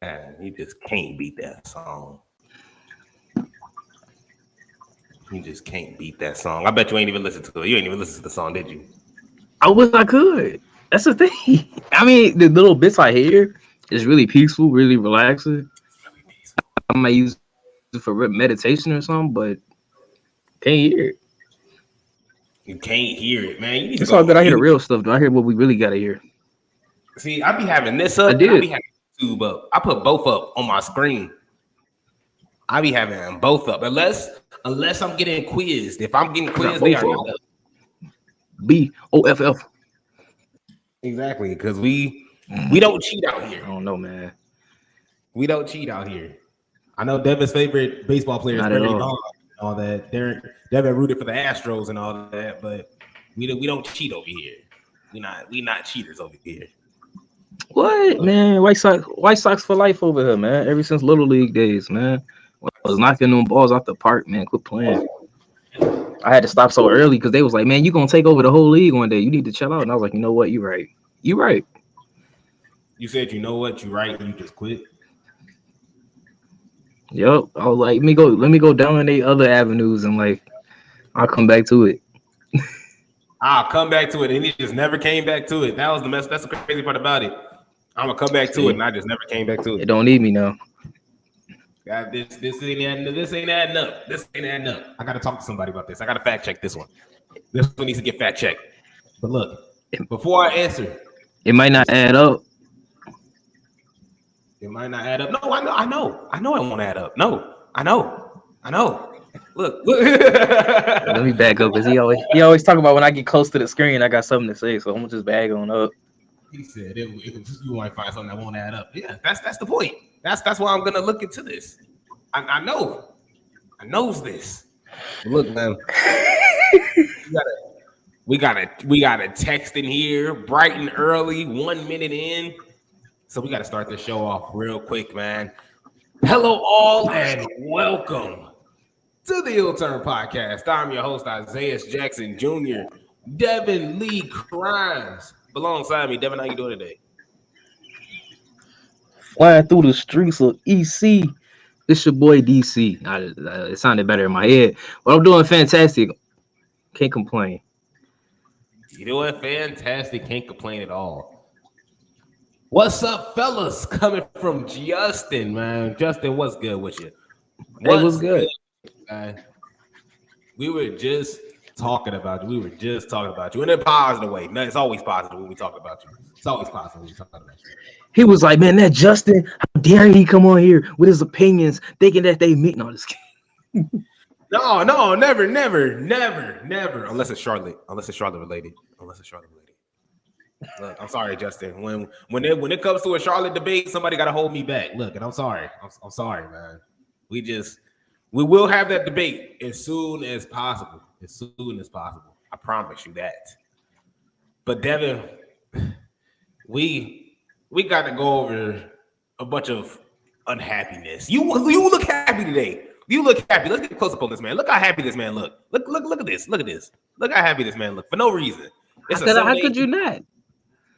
Man, you just can't beat that song. You just can't beat that song. I bet you ain't even listened to it. You ain't even listened to the song, did you? I wish I could. That's the thing. I mean, the little bits I hear is really peaceful, really relaxing. I might use it for meditation or something, but can't hear it. You can't hear it, man. You need to It's all go. good. I hear the real stuff, though. I hear what we really gotta hear. See, I be having this I up and I did. be having YouTube up. I put both up on my screen. I be having them both up. Unless I'm getting quizzed. If I'm getting I got quizzed, they both are of not them. up. BOFF. Exactly, because we don't cheat out I here. don't know, man. We don't cheat out here. I know Devin's favorite baseball player is Not at Brendan all. Gaughan and all that. Devin rooted for the Astros and all that, but we don't cheat over here. We not cheaters over here. What, man? White Sox for life over here, man. Ever since Little League days, man. I was knocking them balls out the park, man. Quit playing. I had to stop so early because they was like, man, you gonna take over the whole league one day. You need to chill out. And I was like, you know what? You right. You right. You said you know what, you right, and you just quit. Yep. I was like, let me go dominate other avenues and like I'll come back to it. I'll come back to it, and he just never came back to it. That was the mess. That's the crazy part about it. I'm gonna come back to it, See, and I just never came back to it it. don't need me now. God, this ain't adding, this ain't adding up. This ain't adding up. I gotta talk to somebody about this. I gotta fact check this one. This one needs to get fact checked. But look, before I answer, It might not add up. it might not add up. No, I know it won't add up. No, I know. Look. Let me back up because he always talk about when I get close to the screen, I got something to say, so I'm gonna just bag on up. He said you might find something that won't add up. Yeah, that's the point. That's why I'm gonna look into this. I know. I knows this. But look, man. We got a text in here, bright and early, 1 minute in. So we got to start the show off real quick, man. Hello, all, and welcome to the Ill Turn Podcast. I'm your host, Isaiah Jackson Jr., Devin Lee Crimes. Alongside me, Devin, how you doing today? Flying through the streets of EC. This your boy DC. It sounded better in my head, but I'm doing fantastic. Can't complain. You doing fantastic. Can't complain at all. What's up, fellas? Coming from Justin, man. Justin, what's good with you? Hey, what's good? Man? We were just talking about you. In a positive way. No, it's always positive when we talk about you. It's always positive when we talk about you. He was like, man, that Justin, how dare he come on here with his opinions, thinking that they meet. No, this kid. No, never. Unless it's Charlotte related. Look, I'm sorry, Justin. When it comes to a Charlotte debate, somebody got to hold me back. Look, and I'm sorry. I'm sorry, man. We will have that debate as soon as possible. I promise you that. But Devin, we got to go over a bunch of unhappiness. You look happy today. You look happy. Let's get close up on this man. Look how happy this man look. Look at this. Look how happy this man look for no reason. How could you not?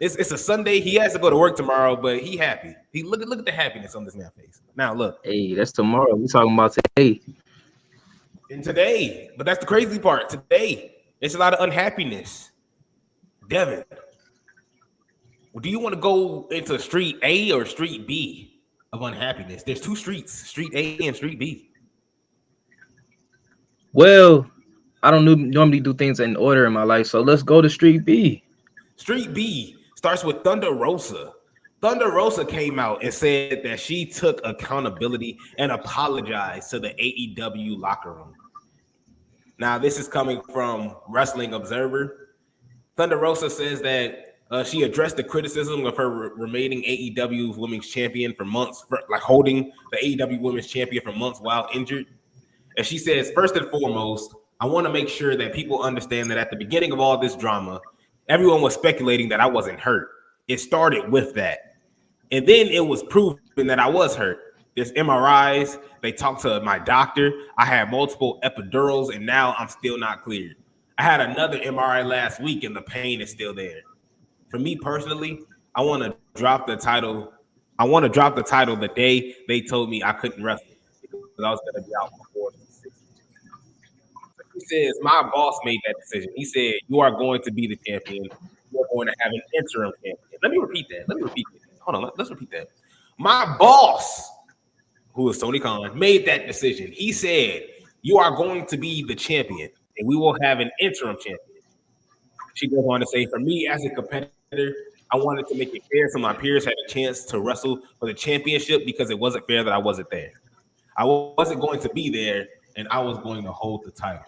It's a Sunday. He has to go to work tomorrow, but he happy. Look at the happiness on this man's face. Now look. Hey, that's tomorrow. We talking about today. And today, but that's the crazy part. Today, it's a lot of unhappiness. Devin, do you want to go into street A or street B of unhappiness? There's two streets, street A and street B. Well, I don't normally do things in order in my life, so let's go to street B. Street B starts with Thunder Rosa. Thunder Rosa came out and said that she took accountability and apologized to the AEW locker room. Now, this is coming from Wrestling Observer. Thunder Rosa says that she addressed the criticism of her remaining AEW Women's Champion for months, holding the AEW Women's Champion for months while injured. And she says, first and foremost, I want to make sure that people understand that at the beginning of all this drama, everyone was speculating that I wasn't hurt. It started with that. And then it was proven that I was hurt. There's MRIs. They talked to my doctor. I had multiple epidurals, and now I'm still not cleared. I had another MRI last week, and the pain is still there. For me personally, I want to drop the title. I want to drop the title the day they told me I couldn't wrestle because I was going to be out before the 6 weeks. So he says, my boss made that decision. He said, you are going to be the champion. You're going to have an interim champion. Let me repeat that. Hold on. Let's repeat that. My boss, who is Tony Khan, made that decision. He said, you are going to be the champion, and we will have an interim champion. She goes on to say, for me as a competitor, I wanted to make it fair so my peers had a chance to wrestle for the championship because it wasn't fair that I wasn't there. I wasn't going to be there, and I was going to hold the title.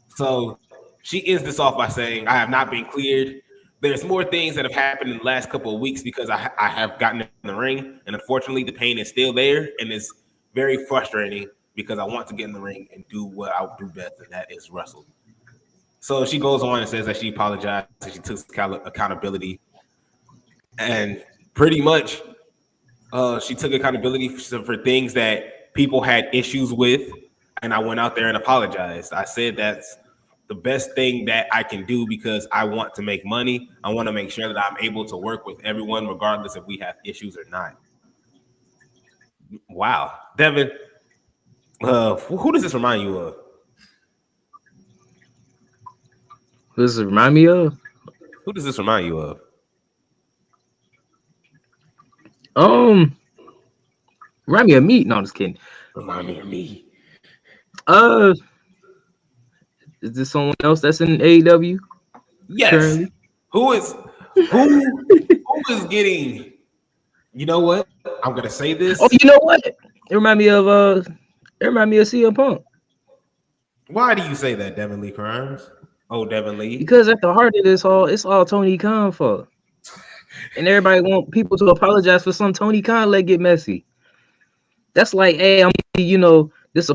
So she ends this off by saying, I have not been cleared. There's more things that have happened in the last couple of weeks because I have gotten in the ring, and unfortunately the pain is still there, and it's very frustrating because I want to get in the ring and do what I do best, and that is wrestle. So she goes on and says that she apologized and she took accountability. And pretty much she took accountability for things that people had issues with. And I went out there and apologized. I said that's the best thing that I can do because I want to make money. I want to make sure that I'm able to work with everyone, regardless if we have issues or not. Wow. Devin, who does this remind you of? Who does it remind me of? Who does this remind you of? Remind me of me. No, I'm just kidding. Remind me of me. Is this someone else that's in AEW? Yes. Currently? Who is getting? You know what? I'm gonna say this. Oh, you know what? It remind me of CM Punk. Why do you say that, Devin Lee Grimes? Oh, Devin Lee. Because at the heart of this all, it's all Tony Khan fault. And everybody want people to apologize for some Tony Khan let get messy. That's like, hey, I'm this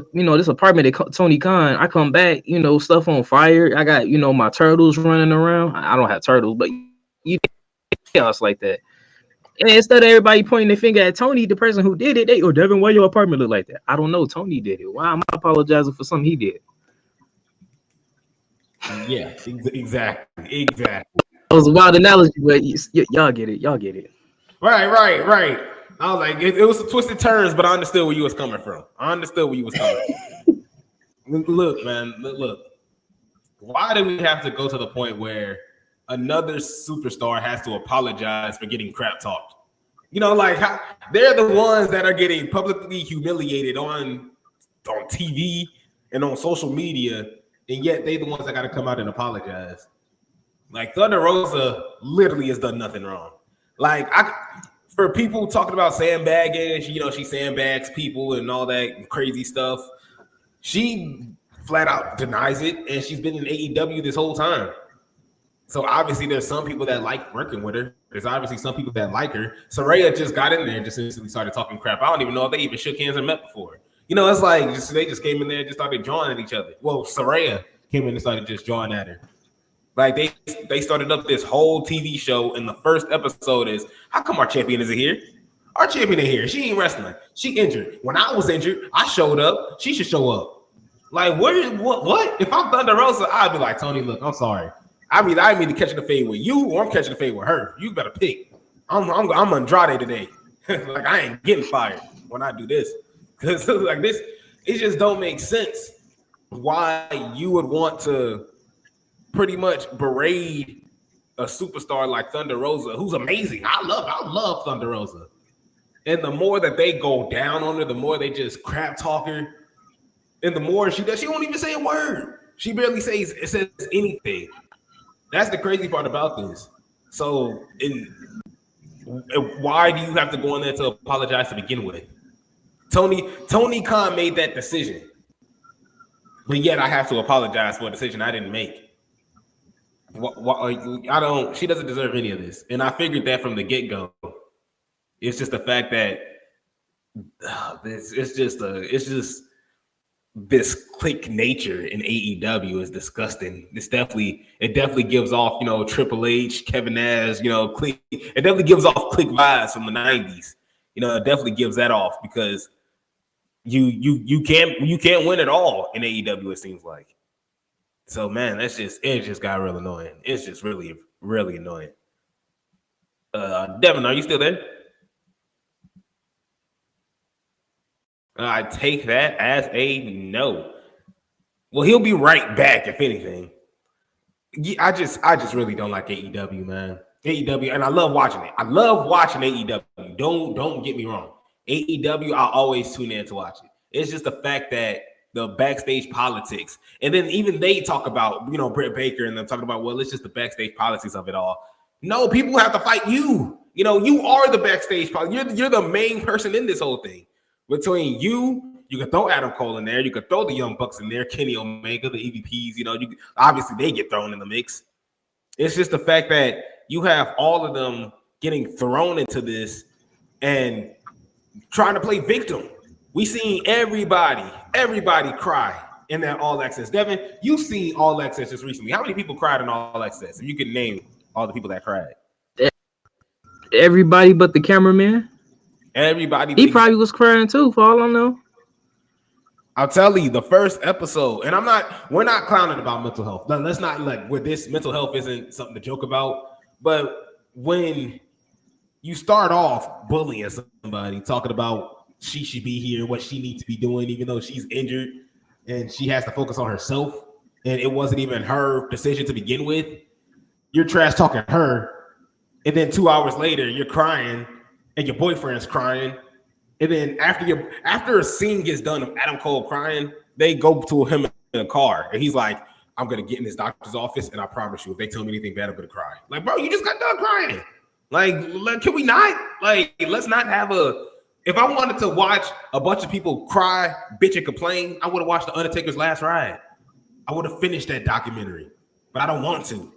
apartment at Tony Khan. I come back, stuff on fire. I got my turtles running around. I don't have turtles, but chaos like that. And instead of everybody pointing their finger at Tony, the person who did it, Devin, why your apartment look like that? I don't know. Tony did it. Why am I apologizing for something he did? Yeah, exactly. That was a wild analogy, but y'all get it. Y'all get it. Right. I was like, it was some twisted turns, but I understood where you was coming from. Look, man, look. Why do we have to go to the point where another superstar has to apologize for getting crap talked? They're the ones that are getting publicly humiliated on TV and on social media, and yet they're the ones that got to come out and apologize. Like Thunder Rosa literally has done nothing wrong. For people talking about sandbagging, she sandbags people and all that crazy stuff. She flat out denies it, and she's been in AEW this whole time. So obviously there's some people that like working with her. There's obviously some people that like her. Saraya just got in there and just instantly started talking crap. I don't even know if they even shook hands or met before. It's like they just came in there and just started jawing at each other. Well, Saraya came in and started just jawing at her. Like they started up this whole TV show, and the first episode is, how come our champion isn't here? Our champion ain't here. She ain't wrestling. She injured. When I was injured, I showed up. She should show up. Like, what? If I'm Thunder Rosa, I'd be like, Tony, look, I'm sorry. I mean to catch the fade with you, or I'm catching the fade with her. You better pick. I'm Andrade today. Like, I ain't getting fired when I do this. Because like this, it just don't make sense why you would want to pretty much berate a superstar like Thunder Rosa, who's amazing. I love Thunder Rosa. And the more that they go down on her, the more they just crap talk her. And the more she does, she won't even say a word. She barely says anything. That's the crazy part about this. So, why do you have to go in there to apologize to begin with? Tony Khan made that decision, but yet I have to apologize for a decision I didn't make. She doesn't deserve any of this, and I figured that from the get-go. It's just the fact that it's just this clique nature in AEW is disgusting. It definitely gives off, Triple H, Kevin Nash, clique. It definitely gives off clique vibes from the 90s. It definitely gives that off because you can't win at all in AEW, it seems like. So man, it just got real annoying. It's just really, really annoying. Devin, are you still there? I take that as a no. Well, he'll be right back if anything. Yeah, I just really don't like AEW, man. AEW, and I love watching it. I love watching AEW. Don't get me wrong. AEW, I always tune in to watch it. It's just the fact that the backstage politics, and then even they talk about Britt Baker and them talking about, well, it's just the backstage politics of it all. No, people have to fight you. You are the backstage politics. You're the main person in this whole thing. Between you can throw Adam Cole in there. You could throw the Young Bucks in there, Kenny Omega, the EVPs. Obviously they get thrown in the mix. It's just the fact that you have all of them getting thrown into this and trying to play victim. We seen everybody cry in that All Access. Devin, you've seen All Access just recently. How many people cried in All Access? If you could name all the people that cried. Everybody but the cameraman. Everybody. He probably was crying too, for all I know. I'll tell you, the first episode, and we're not clowning about mental health. Let's not where this mental health isn't something to joke about. But when you start off bullying somebody, talking about she should be here, what she needs to be doing, even though she's injured and she has to focus on herself, and it wasn't even her decision to begin with, you're trash talking her. And then 2 hours later, you're crying and your boyfriend's crying. And then after a scene gets done of Adam Cole crying, they go to him in a car. And he's like, I'm going to get in this doctor's office, and I promise you, if they tell me anything bad, I'm going to cry. Like, bro, you just got done crying. Like, can we not? Like, let's not have if I wanted to watch a bunch of people cry, bitch, and complain, I would have watched The Undertaker's Last Ride. I would have finished that documentary. But I don't want to.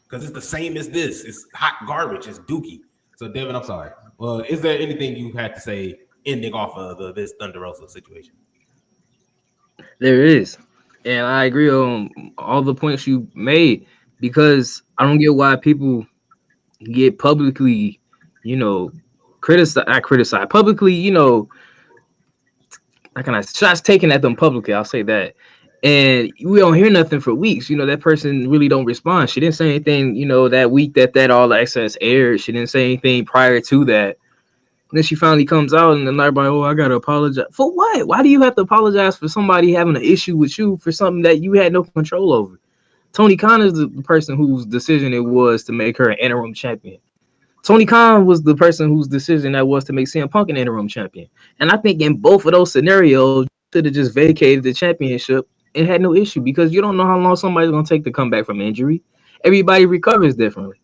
Because it's the same as this. It's hot garbage. It's dookie. So, Devin, I'm sorry. Well, is there anything you had to say ending off of this Thunder Rosa situation? There is. And I agree on all the points you made, because I don't get why people get publicly, criticize publicly, how can I, shots taken at them publicly, I'll say that. And we don't hear nothing for weeks. That person really don't respond. She didn't say anything, that week that All Access aired. She didn't say anything prior to that. And then she finally comes out, and then everybody, I got to apologize. For what? Why do you have to apologize for somebody having an issue with you for something that you had no control over? Tony Khan is the person whose decision it was to make her an interim champion. Tony Khan was the person whose decision that was to make CM Punk an interim champion. And I think in both of those scenarios, you should have just vacated the championship and had no issue, because you don't know how long somebody's going to take to come back from injury. Everybody recovers differently.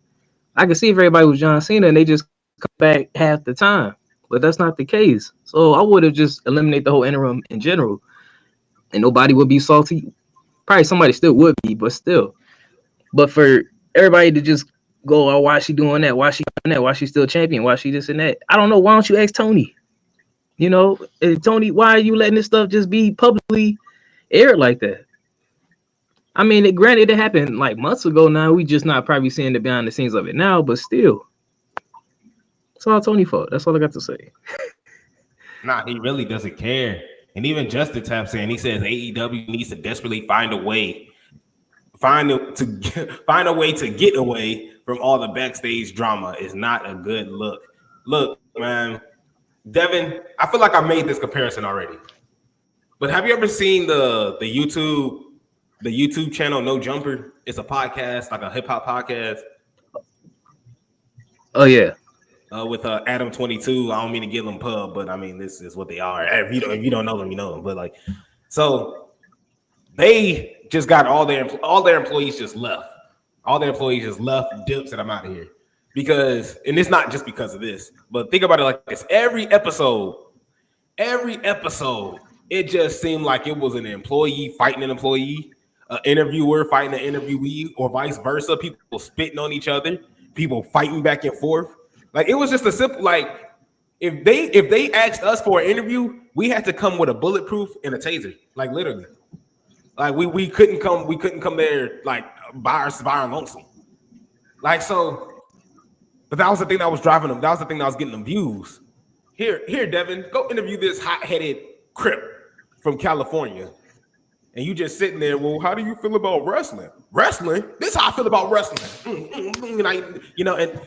I can see if everybody was John Cena and they just come back half the time, but that's not the case. So I would have just eliminated the whole interim in general, and nobody would be salty. Probably somebody still would be, but still. But for everybody to just go, why is she doing that? Why is she doing that? Why is she still champion? Why is she this and that? I don't know. Why don't you ask Tony? Tony, why are you letting this stuff just be publicly aired like that? I mean, granted, it happened like months ago now. We just not probably seeing the behind the scenes of it now, but still. It's all Tony fault. That's all I got to say. Nah, he really doesn't care. And even Justin Tap saying, he says AEW needs to desperately find a way to get away from all the backstage drama is not a good look. Look, man, Devin, I feel like I made this comparison already. But have you ever seen the YouTube channel No Jumper? It's a podcast, like a hip hop podcast. Oh yeah. With Adam 22. I don't mean to give them pub, but I mean this is what they are. If you don't know them, you know them. But so they just got all their employees just left. All their employees just left, dips, and I'm out of here. Because, and it's not just because of this, but think about it like this: every episode, it just seemed like it was an employee fighting an employee, an interviewer fighting an interviewee, or vice versa. People spitting on each other, people fighting back and forth. Like, it was just a simple, if they asked us for an interview, we had to come with a bulletproof and a taser, like literally. Like we couldn't come there like by our lonesome. Like, so, but that was the thing that was driving them. That was the thing that was getting them views. Here, Devin, go interview this hot-headed Crip from California. And you just sitting there, well, how do you feel about wrestling? Wrestling? This is how I feel about wrestling. And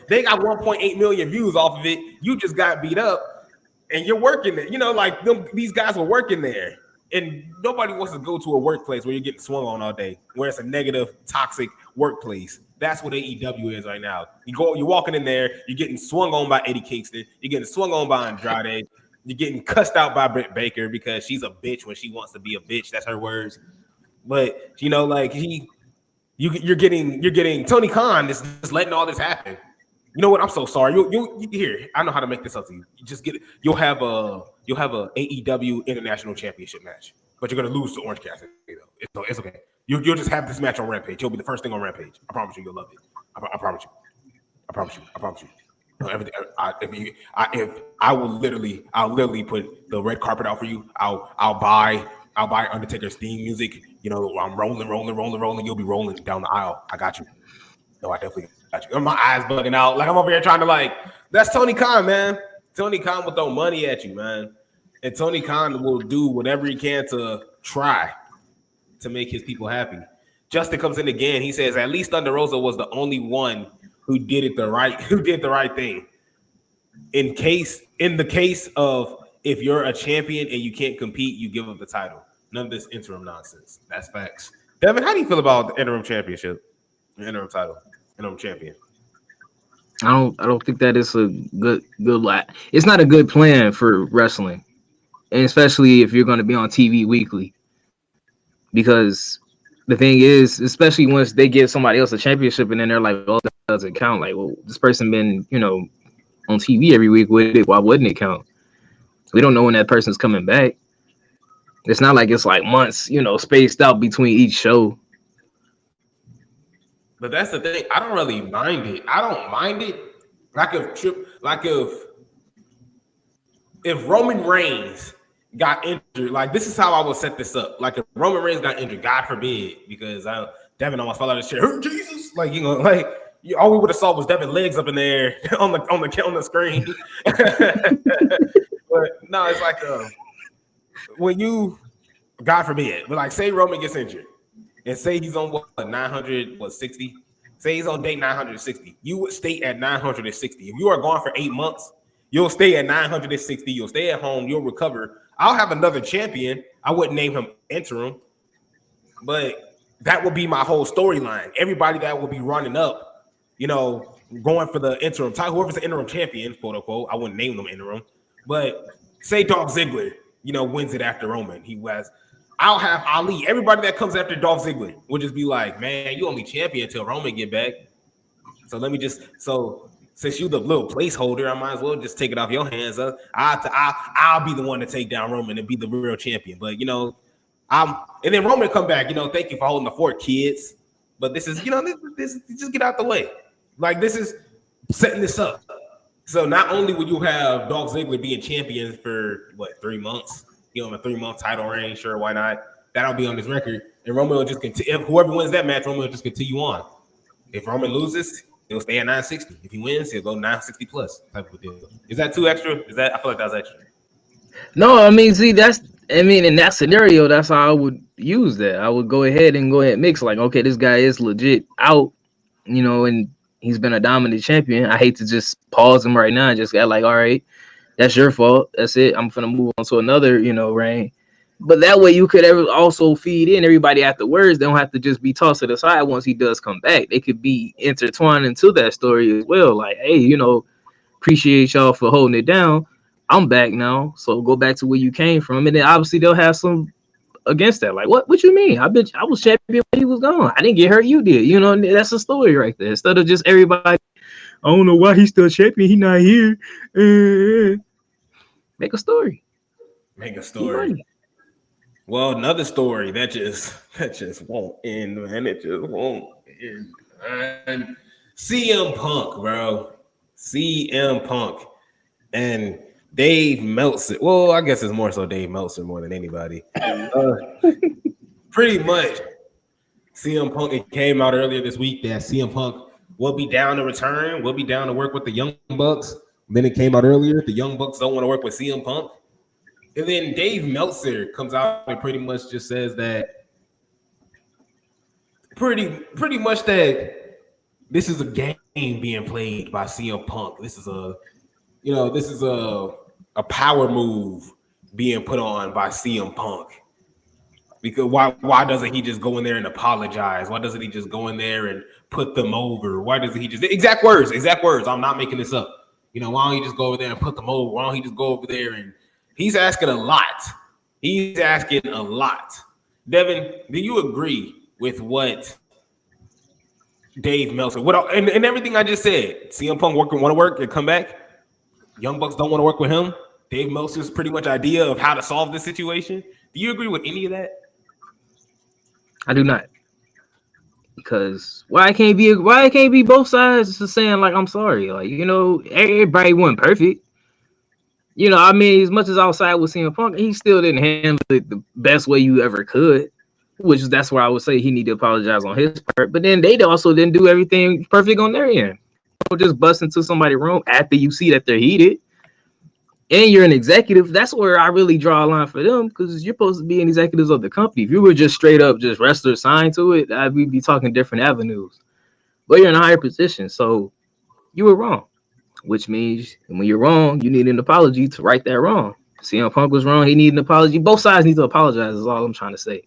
they got 1.8 million views off of it. You just got beat up. and you're working there. You know, like these guys were working there, and nobody wants to go to a workplace where you're getting swung on all day, where it's a negative, toxic workplace. That's what AEW is right now. You're walking in there, you're getting swung on by Eddie Kingston, you're getting swung on by Andrade, you're getting cussed out by Britt Baker because she's a bitch when she wants to be a bitch. That's her words. But you know, like you're getting Tony Khan just letting all this happen. You know what? I'm so sorry. You here. I know how to make this up to you. You just get it. You'll have a AEW International Championship match, but you're gonna lose to Orange Cassidy though. It's okay. You'll just have this match on Rampage. You'll be the first thing on Rampage. I promise you, you'll love it. I promise you. I promise you. I promise you. No, everything. I'll literally put the red carpet out for you. I'll buy Undertaker's theme music. You know, I'm rolling. You'll be rolling down the aisle. I got you. No, I definitely got you. My eyes bugging out. Like I'm over here trying to that's Tony Khan, man. Tony Khan will throw money at you, man. And Tony Khan will do whatever he can to try to make his people happy. Justin comes in again. He says, at least Thunder Rosa was the only one who did the right thing. In the case of if you're a champion and you can't compete, you give up the title. None of this interim nonsense. That's facts. Devin, how do you feel about the interim championship? The interim title, interim champion. I don't think that is a good. It's not a good plan for wrestling, and especially if you're going to be on TV weekly. Because the thing is, especially once they give somebody else a championship, and then they're like, "Oh, that doesn't count." Like, well, this person been, on TV every week with it. Why wouldn't it count? We don't know when that person's coming back. It's not like it's like months, spaced out between each show. But that's the thing. I don't really mind it. I don't mind it. If Roman Reigns got injured, like this is how I would set this up. Like if Roman Reigns got injured, God forbid, because Devin almost fell out of his chair. Oh, Jesus! All we would have saw was Devin's legs up in there on the screen. But no, it's like when you, God forbid, but like say Roman gets injured. And say he's on 960. Say he's on day 960. You would stay at 960. If you are gone for 8 months, you'll stay at 960. You'll stay at home. You'll recover. I'll have another champion. I wouldn't name him interim, but that would be my whole storyline. Everybody that will be running up, going for the interim title, whoever's the interim champion, quote unquote. I wouldn't name them interim, but say Dolph Ziggler, wins it after Roman. I'll have Ali. Everybody that comes after Dolph Ziggler will just be like, man, you only champion until Roman get back. So since you the little placeholder, I might as well just take it off your hands. I'll be the one to take down Roman and be the real champion. But and then Roman come back. Thank you for holding the fort, kids. But this is this just get out the way. Like this is setting this up. So not only will you have Dolph Ziggler being champion for 3 months. On a 3-month title reign, sure, why not? That'll be on his record. And Roman will just continue. If whoever wins that match, Roman will just continue on. If Roman loses, he'll stay at 960. If he wins, he'll go 960 plus type of deal. Is that too extra? I feel like that's extra. No, I mean, see, in that scenario, that's how I would use that. I would go ahead and mix like, okay, this guy is legit out, and he's been a dominant champion. I hate to just pause him right now and just get like, all right, that's your fault. That's it. I'm gonna move on to another, reign. But that way you could also feed in everybody afterwards. They don't have to just be tossed to the side once he does come back. They could be intertwined into that story as well. Like, hey, appreciate y'all for holding it down. I'm back now. So go back to where you came from. And then obviously they'll have some against that. Like, what you mean? I was champion when he was gone. I didn't get hurt, you did. That's a story right there. Instead of just everybody, I don't know why he's still champion. He not here. Make a story. Well, another story that just won't end, man. It just won't end. Man. CM Punk, bro. CM Punk and Dave Meltzer. Well, I guess it's more so Dave Meltzer more than anybody. Pretty much. CM Punk, it came out earlier this week that CM Punk will be down to return. Will be down to work with the Young Bucks. Then it came out earlier. The Young Bucks don't want to work with CM Punk. And then Dave Meltzer comes out and pretty much just says that pretty much that this is a game being played by CM Punk. This is a a power move being put on by CM Punk. Because why doesn't he just go in there and apologize? Why doesn't he just go in there and put them over? Why doesn't he just exact words? I'm not making this up. You know, why don't he just go over there and put them over? Why don't he just go over there and he's asking a lot. He's asking a lot. Devin, do you agree with what Dave Meltzer, and everything I just said? CM Punk want to work and come back. Young Bucks don't want to work with him. Dave Meltzer's pretty much idea of how to solve this situation. Do you agree with any of that? I do not. Because why it can't be both sides just saying like I'm sorry. Like, you know, everybody wasn't perfect. You know, I mean, as much as outside with CM Punk, he still didn't handle it the best way you ever could. That's where I would say he need to apologize on his part. But then they also didn't do everything perfect on their end. Don't just bust into somebody's room after you see that they're heated. And you're an executive. That's where I really draw a line for them, because you're supposed to be an executive of the company. If you were just straight up just wrestler signed to it, we'd be talking different avenues. But you're in a higher position, so you were wrong. Which means when you're wrong, you need an apology to right that wrong. CM Punk was wrong. He needed an apology. Both sides need to apologize is all I'm trying to say.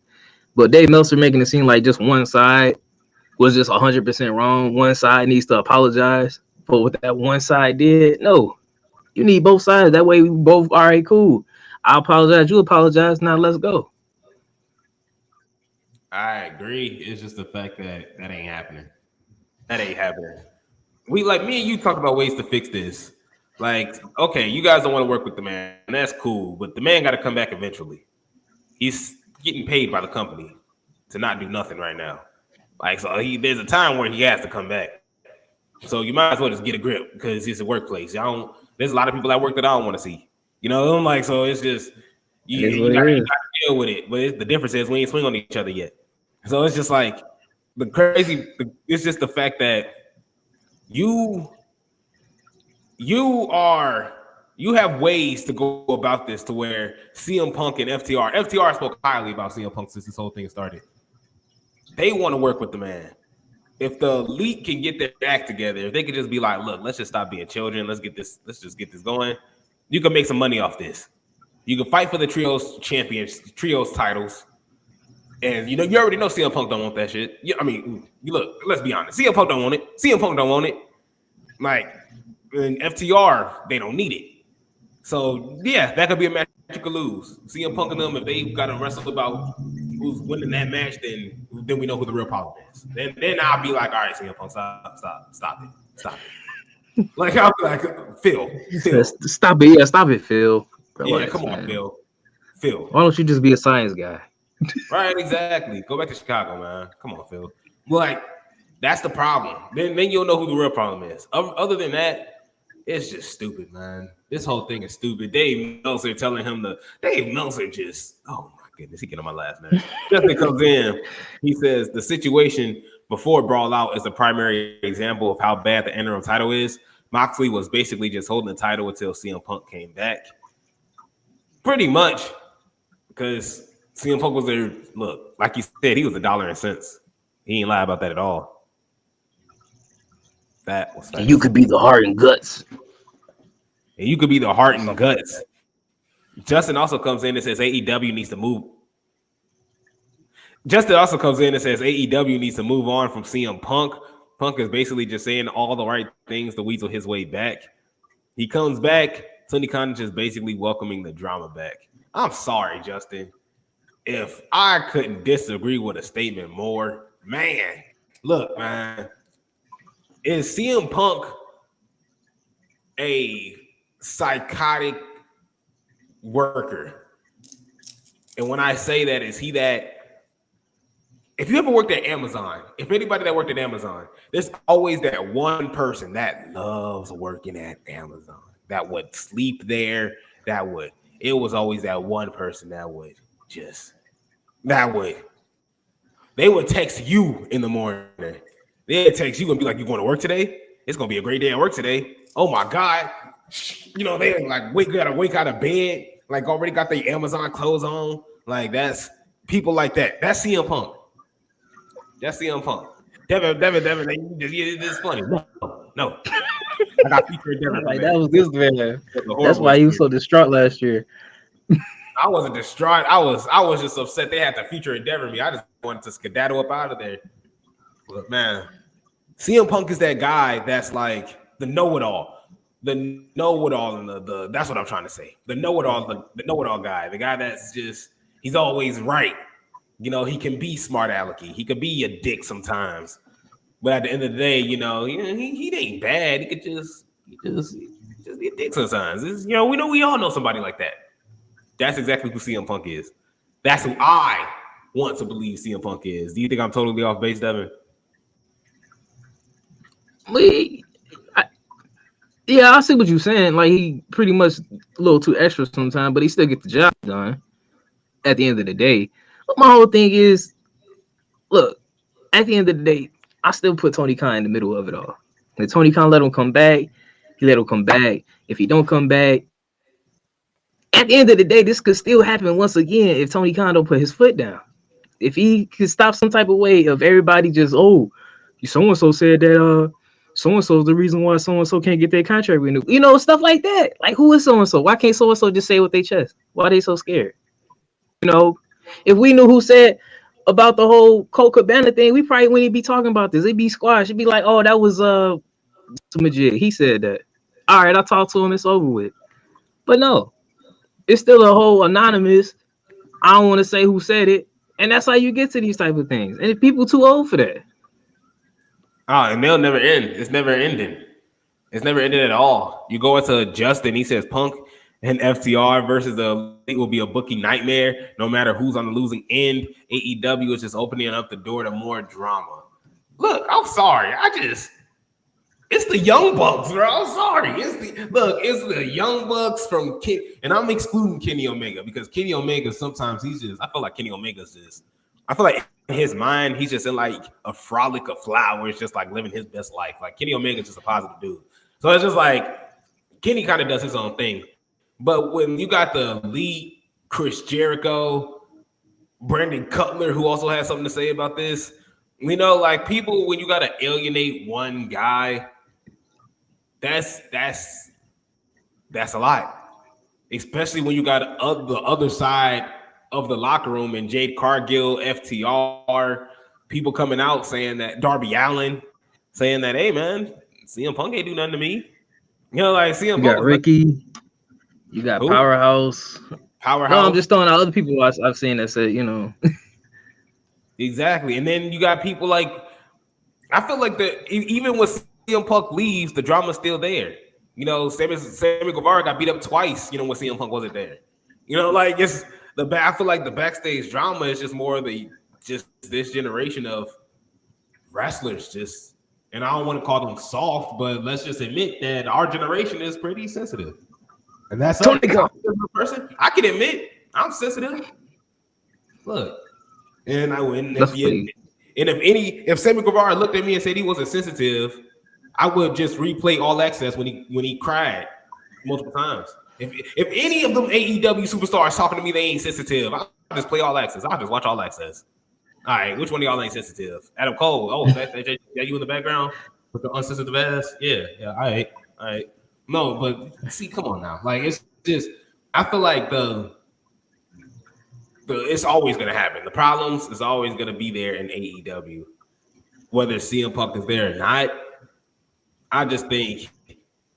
But Dave Meltzer making it seem like just one side was just 100% wrong. One side needs to apologize for what that one side did. No. You need both sides. That way we both, all right, cool. I apologize. You apologize. Now let's go. I agree. It's just the fact that ain't happening. That ain't happening. We, like, me and you talk about ways to fix this. Like, okay, you guys don't want to work with the man, and that's cool, but the man got to come back eventually. He's getting paid by the company to not do nothing right now. Like, so there's a time where he has to come back. So you might as well just get a grip, because it's a workplace. There's a lot of people at work that I don't want to see. You know, I'm like, so it's just you got to deal with it. But the difference is we ain't swing on each other yet. So it's just like it's just the fact that you have ways to go about this to where CM Punk and FTR spoke highly about CM Punk since this whole thing started. They want to work with the man. If the elite can get their act together, if they could just be like, look, let's just stop being children. Let's just get this going. You can make some money off this. You can fight for the trios titles. And you already know CM Punk don't want that shit. Look, let's be honest. CM Punk don't want it. CM Punk don't want it. Like, in FTR, they don't need it. So yeah, that could be a match you could lose. CM Punk and them, if they've got to wrestle about who's winning that match, then we know who the real problem is. Then I'll be like, all right, CM Punk, stop it. Like, I'll be like, Phil. Stop it. Yeah, stop it, Phil. Relax, yeah, come on, man. Phil. Why don't you just be a science guy? Right, exactly. Go back to Chicago, man. Come on, Phil. Like, that's the problem. Then you'll know who the real problem is. Other than that, it's just stupid, man. This whole thing is stupid. Dave Meltzer telling him Dave Meltzer just, oh my goodness, he getting on my last nerve. Justin comes in, he says the situation before Brawl Out is the primary example of how bad the interim title is. Moxley was basically just holding the title until CM Punk came back. Pretty much, because CM Punk was there. Look, like he said, he was $1.00. He ain't lie about that at all. That was fast. You could be the heart and guts. And you could be the heart and guts. Justin also comes in and says AEW needs to move. Justin also comes in and says AEW needs to move on from CM Punk. Punk is basically just saying all the right things to weasel his way back. He comes back. Tony Khan just basically welcoming the drama back. I'm sorry, Justin. If I couldn't disagree with a statement more, man, look, man, is CM Punk a psychotic worker? And when I say that, is he that? If you ever worked at Amazon, if anybody that worked at Amazon, there's always that one person that loves working at Amazon, that would sleep there, it was always that one person they would text you in the morning. They'd text you and be like, you going to work today? It's going to be a great day at work today. Oh my God. You know, they like gotta wake out of bed, like already got their Amazon clothes on. Like, that's people like that. That's CM Punk. That's CM Punk. Devin, this is funny. No. I got future endeavor. Like that was this man. That's Horrible why he was so experience. distraught last year. I wasn't distraught. I was just upset they had the future endeavor me. I just wanted to skedaddle up out of there. But man, CM Punk is that guy that's like the know-it-all. The know-it-all and the that's what I'm trying to say. The know-it-all, the know-it-all guy. The guy that's just he's always right. You know, he can be smart alecky. He could be a dick sometimes. But at the end of the day, you know, he ain't bad. He could just be a dick sometimes. You know, we all know somebody like that. That's exactly who CM Punk is. That's who I want to believe CM Punk is. Do you think I'm totally off base, Devin? Yeah, I see what you're saying. Like he pretty much a little too extra sometimes, but he still get the job done at the end of the day. But my whole thing is, look, at the end of the day, I still put Tony Khan in the middle of it all. If Tony Khan let him come back, he let him come back. If he don't come back, at the end of the day, this could still happen once again if Tony Khan don't put his foot down. If he could stop some type of way of everybody just, oh, so-and-so said that so-and-so is the reason why so-and-so can't get their contract renewed. You know, stuff like that. Like, who is so-and-so? Why can't so-and-so just say with their chest? Why are they so scared? You know, if we knew who said about the whole Colt Cabana thing, we probably wouldn't be talking about this. It'd be squashed. It'd be like, oh, that was Majid. He said that. All right, I talked to him. It's over with. But no, it's still a whole anonymous. I don't want to say who said it. And that's how you get to these type of things. And if people too old for that. Oh, and they'll never end. It's never ending. It's never ending at all. You go into Justin, he says Punk and FTR versus the Elite will be a booking nightmare. No matter who's on the losing end, AEW is just opening up the door to more drama. Look, I'm sorry. It's the Young Bucks, bro. I'm sorry. It's the Young Bucks from Ken, and I'm excluding Kenny Omega because Kenny Omega sometimes I feel like Kenny Omega's just, I feel like in his mind, he's just in like a frolic of flowers, just like living his best life. Like Kenny Omega's just a positive dude. So it's just like Kenny kind of does his own thing. But when you got the lead, Chris Jericho, Brandon Cutler, who also has something to say about this, you know, like people, when you got to alienate one guy, that's a lot, especially when you got the other side of the locker room and Jade Cargill, FTR, people coming out saying that, Darby Allin saying that, hey man, CM Punk ain't do nothing to me. You know, like CM Punk. You got Ricky, you got who? Powerhouse. No, I'm just throwing out other people I've seen that said, you know. Exactly. And then you got people like, I feel like even when CM Punk leaves, the drama's still there. You know, Sammy Guevara got beat up twice, you know, when CM Punk wasn't there. You know, like I feel like the backstage drama is just more of just this generation of wrestlers and I don't want to call them soft, but let's just admit that our generation is pretty sensitive. And that's something person. I can admit I'm sensitive. Look, if Sammy Guevara looked at me and said he wasn't sensitive, I would just replay All Access when he cried multiple times. If any of them AEW superstars talking to me, they ain't sensitive, I'll just play All Access. I'll just watch All Access. All right, which one of y'all ain't sensitive? Adam Cole. Oh, is that you in the background with the unsensitive ass? Yeah. All right. No, but see, come on now. Like it's just, I feel like it's always gonna happen. The problems is always gonna be there in AEW, whether CM Punk is there or not. I just think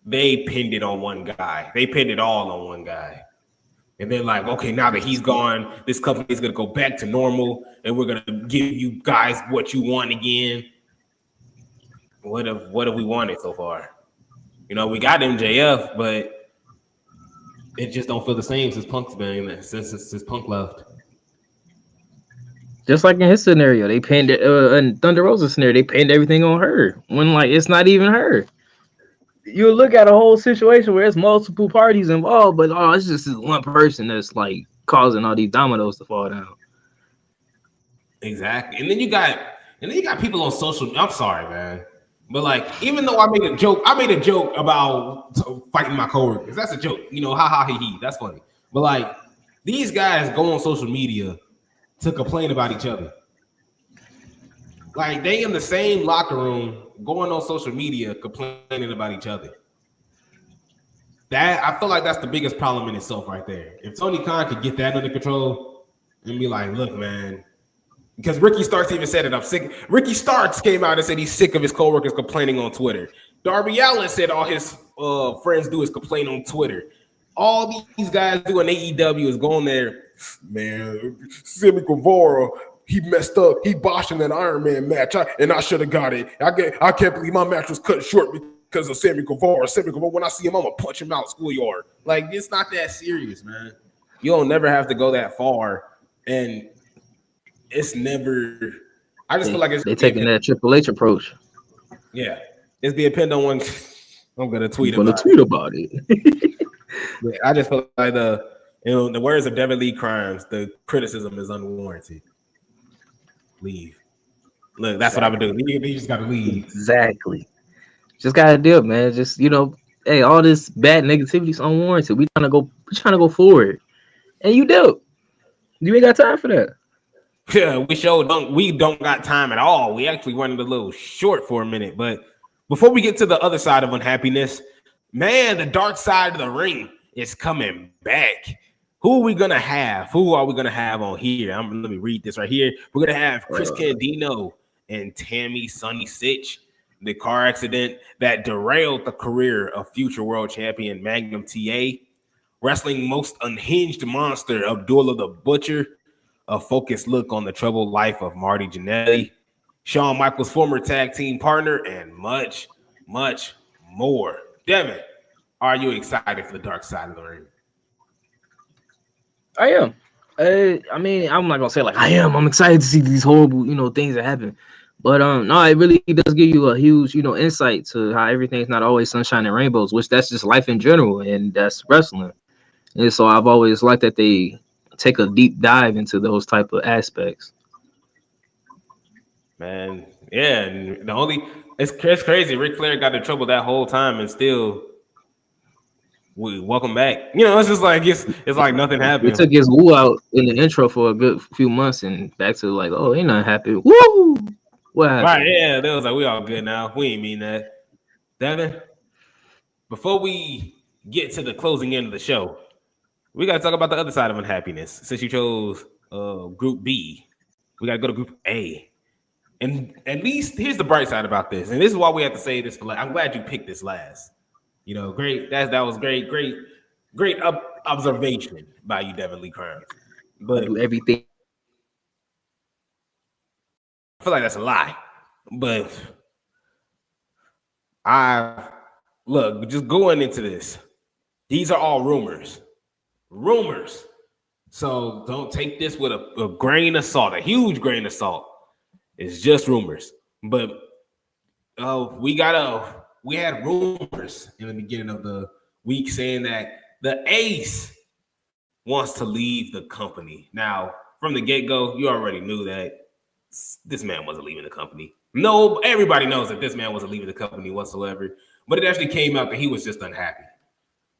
they pinned it on one guy. They pinned it all on one guy. And then like, okay, now that he's gone, this company is going to go back to normal and we're going to give you guys what you want again. What have we wanted so far? You know, we got MJF, but it just don't feel the same since Punk's been since Punk left. Just like in his scenario, they pinned it in Thunder Rosa's scenario, they pinned everything on her when like it's not even her. You look at a whole situation where there's multiple parties involved, but it's just this one person that's like causing all these dominoes to fall down. Exactly. And then you got people on social. I'm sorry, man. But like, even though I made a joke about fighting my coworkers. That's a joke, you know, ha ha he he. That's funny. But like, these guys go on social media to complain about each other. Like they in the same locker room going on social media complaining about each other. That I feel like that's the biggest problem in itself right there. If Tony Khan could get that under control and be like, look, man, because Ricky Starks even said it, I'm sick. Ricky Starks came out and said he's sick of his coworkers complaining on Twitter. Darby Allin said all his friends do is complain on Twitter. All these guys do in AEW is going there, man, Sammy Guevara, he messed up. He botched in that Iron Man match, and I should have got it. I can't believe my match was cut short because of Sammy Guevara. Sammy Guevara, when I see him, I'm going to punch him out schoolyard. Like, it's not that serious, man. You don't never have to go that far, and it's never – I just feel like it's – They're taking that Triple H approach. Yeah. It's depend on when I'm going to tweet about it. Yeah, I just feel like the words of Devin Lee Crimes, the criticism is unwarranted. Leave. Look, that's what I would do. You just got to leave. Exactly. Just got to deal, man. Just, hey, all this bad negativity is unwarranted. We trying to go forward. And you do. You ain't got time for that. Yeah, we don't got time at all. We actually running a little short for a minute. But before we get to the other side of unhappiness, man, the dark side of the ring is coming back. Who are we going to have? Who are we going to have on here? Let me read this right here. We're going to have Chris Candido and Tammy Sunny Sitch. The car accident that derailed the career of future world champion Magnum TA. Wrestling most unhinged monster Abdullah the Butcher. A focused look on the troubled life of Marty Jannetty. Shawn Michaels' former tag team partner, and much, much more. Devin, are you excited for the dark side of the ring? I am. I mean, I'm not gonna say like I am. I'm excited to see these horrible, things that happen. But no, it really does give you a huge, insight to how everything's not always sunshine and rainbows, which that's just life in general, and that's wrestling. And so I've always liked that they take a deep dive into those type of aspects. Man, yeah, and it's crazy. Ric Flair got in trouble that whole time, and still, welcome back. It's just like it's like nothing happened. They took his woo out in the intro for a good few months, and back to like, oh, ain't nothing happened. Woo! What happened? Right? Yeah, they was like, we all good now. We ain't mean that. Devin, before we get to the closing end of the show, we got to talk about the other side of unhappiness. Since you chose Group B, we got to go to Group A. And at least here's the bright side about this, and this is why we have to say this. I'm glad you picked this last. Great. That was great observation by you, Devin Lee Crimes. But do everything. I feel like that's a lie. But just going into this, these are all rumors. So don't take this with a grain of salt, a huge grain of salt. It's just rumors. But we had rumors in the beginning of the week saying that the Ace wants to leave the company. Now, from the get-go, you already knew that this man wasn't leaving the company. No, everybody knows that this man wasn't leaving the company whatsoever. But it actually came out that he was just unhappy.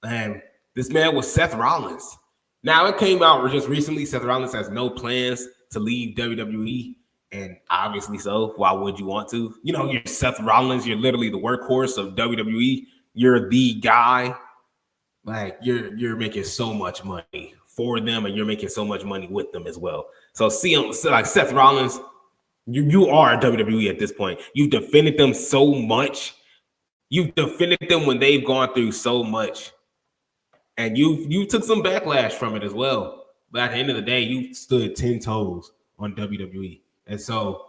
And this man was Seth Rollins. Now, it came out just recently. Seth Rollins has no plans to leave WWE. And obviously so. Why would you want to? You're Seth Rollins. You're literally the workhorse of WWE. You're the guy. Like, you're making so much money for them, and you're making so much money with them as well. So see him, like Seth Rollins, you are WWE at this point. You've defended them so much. You've defended them when they've gone through so much. And you took some backlash from it as well. But at the end of the day, you stood 10 toes on WWE. And so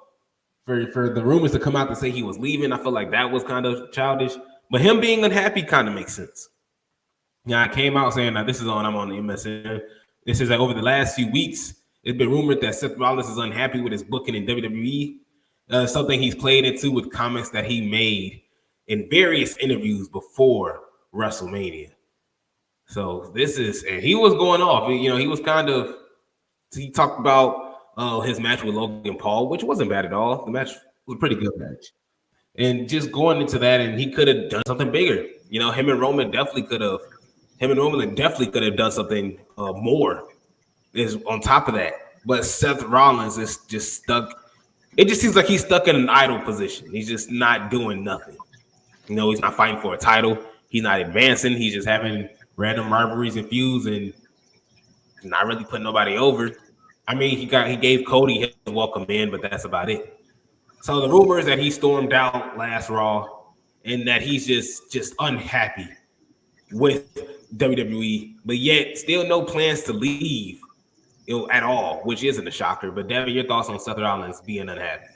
for the rumors to come out to say he was leaving, I feel like that was kind of childish. But him being unhappy kind of makes sense. I came out saying that I'm on the MSN. This is that over the last few weeks, it's been rumored that Seth Rollins is unhappy with his booking in WWE. Something he's played into with comments that he made in various interviews before WrestleMania. So and he was going off. He talked about his match with Logan Paul, which wasn't bad at all. The match was a pretty good match. And just going into that, and he could have done something bigger. Him and Roman definitely could have done something more is on top of that. But Seth Rollins is just stuck it just seems like he's stuck in an idle position. He's just not doing nothing. You know, he's not fighting for a title. He's not advancing. He's just having random rivalries and feuds and not really putting nobody over. I mean, he gave Cody his welcome in, but that's about it. So the rumors that he stormed out last Raw and that he's just unhappy with WWE, but yet still no plans to leave at all, which isn't a shocker. But Devin, your thoughts on Seth Rollins being unhappy?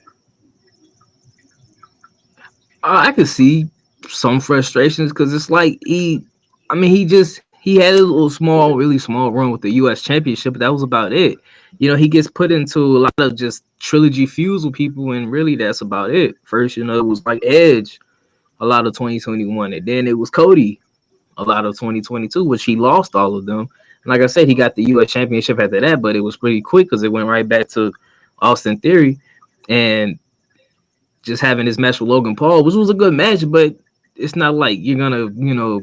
I could see some frustrations because it's like he had a little small, really small run with the U.S. Championship, but that was about it. You know, he gets put into a lot of just trilogy feuds with people, and really that's about it. First, you know, it was like Edge a lot of 2021, and then it was Cody a lot of 2022, which he lost all of them. And like I said, he got the U.S. Championship after that, but it was pretty quick because it went right back to Austin Theory and just having this match with Logan Paul, which was a good match, but it's not like you're gonna,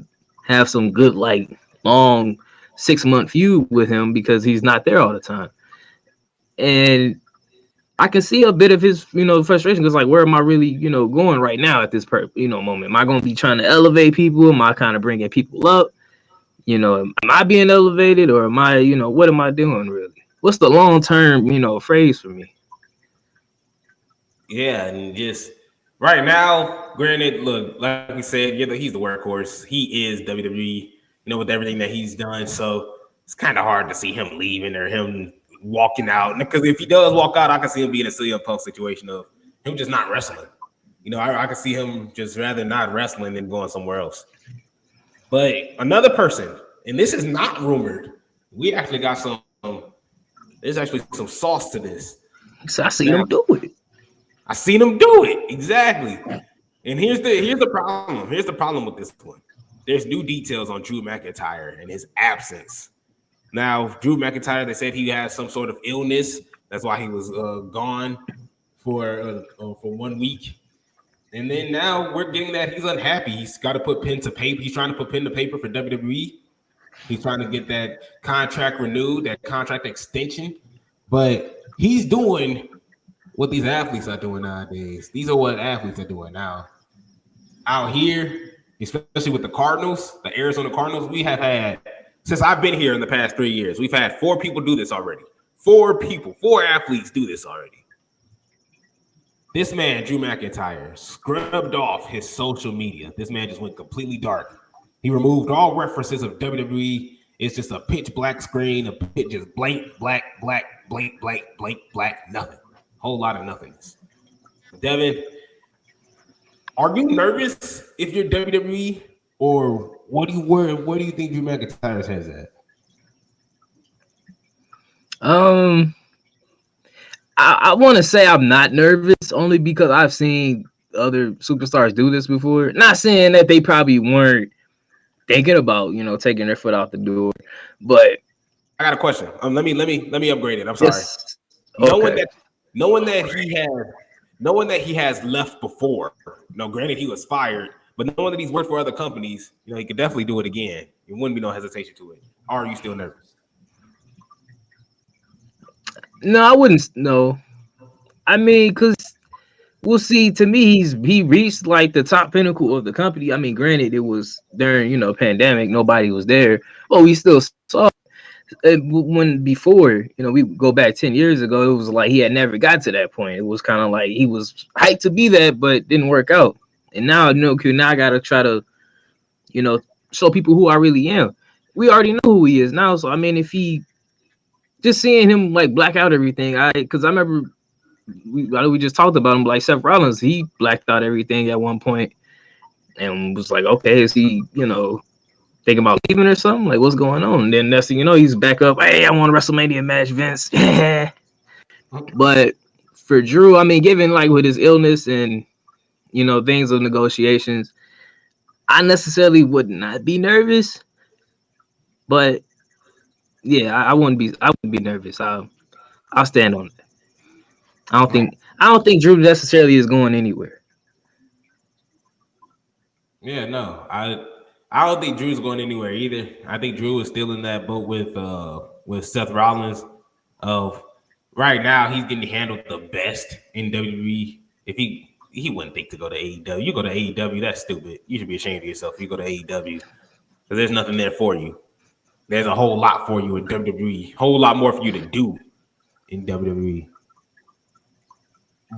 have some good like long 6-month feud with him because he's not there all the time. And I can see a bit of his, frustration because like, where am I really, going right now at this moment? Am I going to be trying to elevate people? Am I kind of bringing people up? Am I being elevated or am I, what am I doing really? What's the long-term, phrase for me? Yeah, and just right now, granted, look, like we said, he's the workhorse. He is WWE, with everything that he's done. So it's kind of hard to see him leaving or him walking out. Because if he does walk out, I can see him being a CM Punk situation of him just not wrestling. I can see him just rather not wrestling than going somewhere else. But another person, and this is not rumored, we actually got there's actually some sauce to this. So I see him do it. I seen him do it. Exactly. And here's the problem. Here's the problem with this one. There's new details on Drew McIntyre and his absence. Now, Drew McIntyre, they said he has some sort of illness. That's why he was gone for 1 week. And then now we're getting that he's unhappy. He's got to put pen to paper. He's trying to put pen to paper for WWE. He's trying to get that contract renewed, that contract extension. But he's doing what these athletes are doing nowadays. These are what athletes are doing now. Out here, especially with the Cardinals, the Arizona Cardinals, we have had, since I've been here in the past 3 years, we've had 4 people do this already. 4 athletes do this already. This man, Drew McIntyre, scrubbed off his social media. This man just went completely dark. He removed all references of WWE. It's just a pitch black screen, a pitch just blank, black, blank, nothing. Whole lot of nothingness. Devin, are you nervous if you're WWE, or where do you think Drew McIntyre's head's at? I want to say I'm not nervous only because I've seen other superstars do this before. Not saying that they probably weren't thinking about, taking their foot out the door, but I got a question. Let me upgrade it. I'm sorry. Yes. Okay. Knowing that he has left before. Granted he was fired, but knowing that he's worked for other companies, he could definitely do it again. There wouldn't be no hesitation to it. Or are you still nervous? No, I wouldn't. No, I mean, because we'll see. To me, he reached like the top pinnacle of the company. I mean, granted, it was during pandemic, nobody was there, but we still saw it. When before, we go back 10 years ago, it was like he had never got to that point. It was kind of like he was hyped to be that, but didn't work out. And now, now I gotta try to, show people who I really am. We already know who he is now, so I mean, if he just seeing him like black out everything, because I remember we just talked about him, like Seth Rollins, he blacked out everything at one point and was like, okay, is he, thinking about leaving or something? Like, what's going on? And then next thing you know, he's back up. Hey, I want a WrestleMania match, Vince. But for Drew, I mean, given like with his illness and things of negotiations, I necessarily would not be nervous. But yeah, I wouldn't be nervous. I'll stand on it. I don't think Drew necessarily is going anywhere. Yeah, no, I don't think Drew's going anywhere either. I think Drew is still in that boat with Seth Rollins of right now he's getting handled the best in WWE. If he wouldn't think to go to AEW. You go to AEW, that's stupid. You should be ashamed of yourself if you go to AEW because there's nothing there for you. There's a whole lot for you in WWE. Whole lot more for you to do in WWE.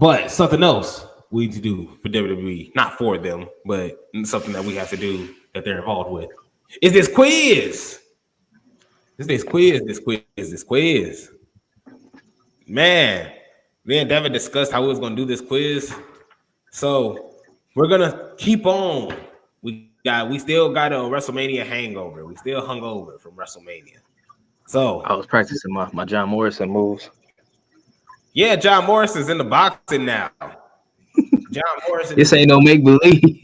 But something else we need to do for WWE, not for them, but something that we have to do that they're involved with, is this quiz. This quiz. Man, me and Devin discussed how we was gonna do this quiz. So we're gonna keep on. We still got a WrestleMania hangover. We still hung over from WrestleMania. So I was practicing my John Morrison moves. Yeah, John Morrison's in the boxing now. John Morrison. This ain't no make believe.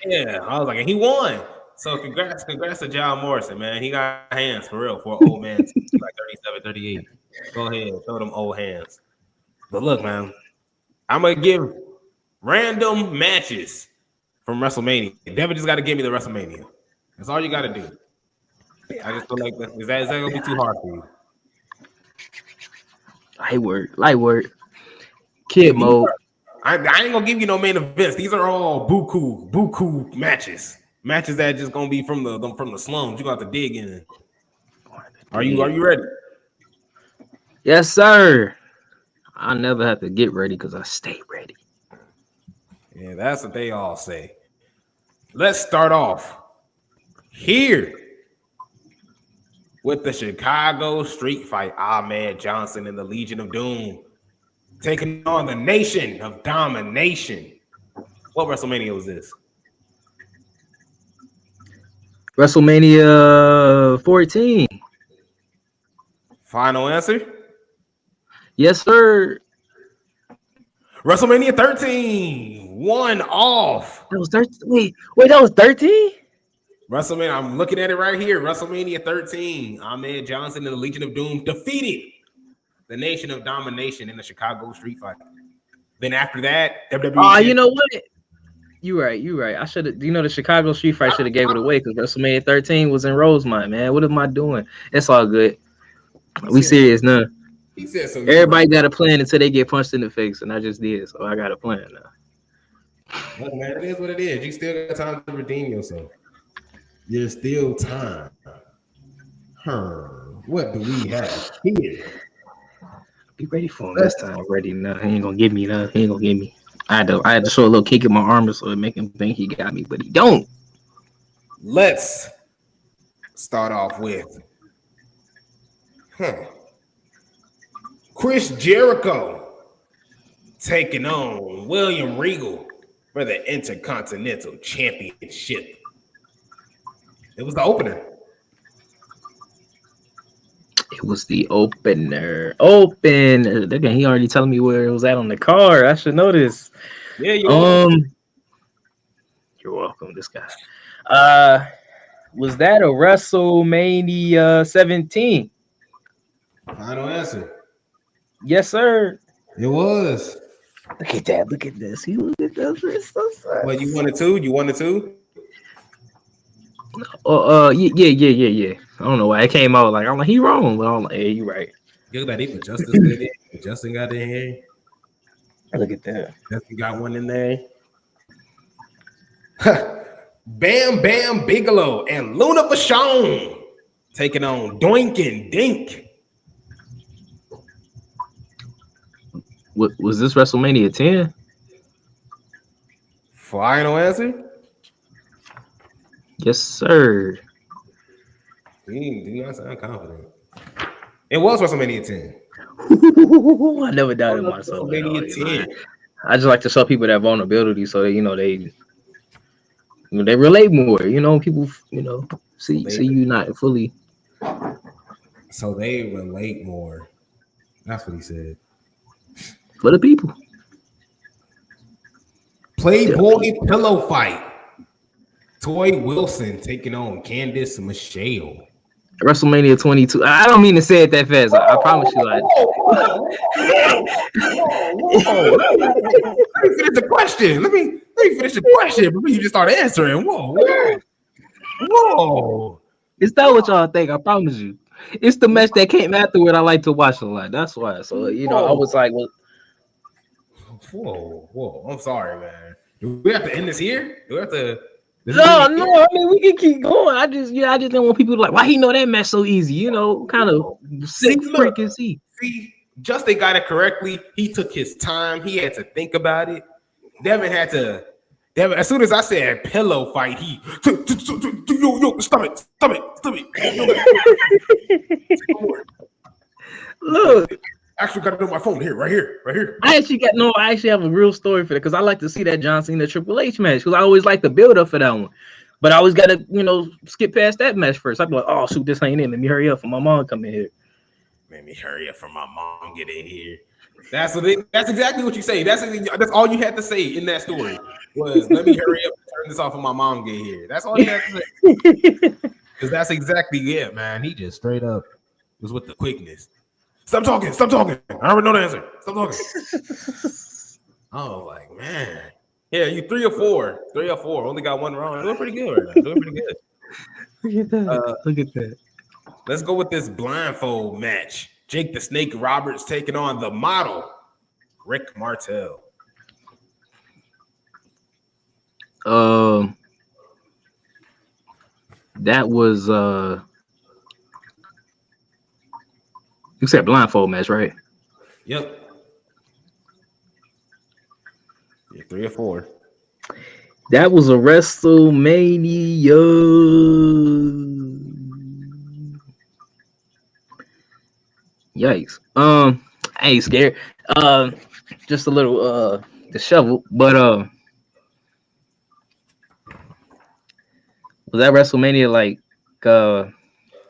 Yeah, I was like, and he won. So congrats to John Morrison, man. He got hands for real for an old man. Like 37, 38. Go ahead, throw them old hands. But look, man, I'm gonna give random matches from WrestleMania. Devin just got to give me the WrestleMania. That's all you got to do. I just feel like is that gonna be too hard for you? Light work. Kid mode. I ain't gonna give you no main events. These are all buku matches. Matches that just gonna be from the slums. You got to dig in. Are you ready? Yes, sir. I never have to get ready because I stay ready. Yeah, that's what they all say. Let's start off here with the Chicago Street Fight. Ahmed Johnson and the Legion of Doom taking on the Nation of Domination. What WrestleMania was this? WrestleMania 14. Final answer? Yes, sir. WrestleMania 13. 1 off. That was 13. Wait, that was 13? WrestleMania, I'm looking at it right here. WrestleMania 13. Ahmed Johnson and the Legion of Doom defeated the Nation of Domination in the Chicago Street Fight. Then after that, WWE. Oh, you know what? You're right. I should have. The Chicago Street Fight should have gave it away because WrestleMania 13 was in Rosemont, man. What am I doing? It's all good. We serious now. He said so. Everybody got a plan until they get punched in the face, and I just did. So I got a plan now. Look, man, it is what it is. You still got time to redeem yourself. There's still time. What do we have here? Be ready for him this time. Ready now. He ain't gonna give me nothing. He ain't gonna give me. I had to show a little kick in my armor so it make him think he got me, but he don't. Let's start off with Chris Jericho taking on William Regal for the Intercontinental Championship. It was the opener. It was the opener. Again, he already telling me where it was at on the card. I should know this. Yeah, you're welcome. This guy. Was that a WrestleMania 17? Final answer. Yes, sir. It was. Look at that. Look at this. He look at this. It's so sad. What, you wanted to? You wanted to? Yeah. I don't know why it came out like I'm like he wrong, but I'm like, hey, you right. Look at that. Even Justin got in here. Look at that. Justin got one in there. Bam Bam Bigelow and Luna Vachon taking on Doink and Dink. What was this WrestleMania 10? Final answer? Yes, sir. Do not sound confident. It was WrestleMania 10. I never doubted myself. WrestleMania 10. I just like to show people that vulnerability so that, they relate more. People, see you not fully. So they relate more. That's what he said. For the people. Playboy pillow fight. Toy Wilson taking on Candice Michelle. WrestleMania 22. I don't mean to say it that fast. I promise you. Let me finish the question. Let me finish the question before you just start answering. Whoa. It's not what y'all think. I promise you. It's the match that came afterward. I like to watch a lot. That's why. So I was like, well, whoa. I'm sorry, man. Do we have to end this here? Do we have to? no. I mean, we can keep going. I just didn't want people to like, why he know that match so easy? Kind of sick freaking see. See, Justin got it correctly. He took his time. He had to think about it. Devin, as soon as I said pillow fight, he stop it. Look, actually got it on my phone right here. I actually have a real story for that because I like to see that John Cena Triple H match because I always like the build up for that one. But I always gotta, skip past that match first. I'd be like, oh shoot, this ain't it. Let me hurry up for my mom come in here. Let me hurry up for my mom get in here. That's exactly what you say. That's all you had to say in that story was let me hurry up and turn this off for my mom get here. That's all you had to say. Because that's exactly it, man. He just straight up was with the quickness. Stop talking. I already know the answer. Stop talking. I was like, man. Yeah, you 3 or 4. 3 or 4. Only got one wrong. Doing pretty good right now. Look at that. Look at that. Let's go with this blindfold match. Jake the Snake Roberts taking on the model, Rick Martel. That was you said blindfold match, right? Yep. Yeah, 3 or 4. That was a WrestleMania. Yikes. I ain't scared. Just a little disheveled, but was that WrestleMania like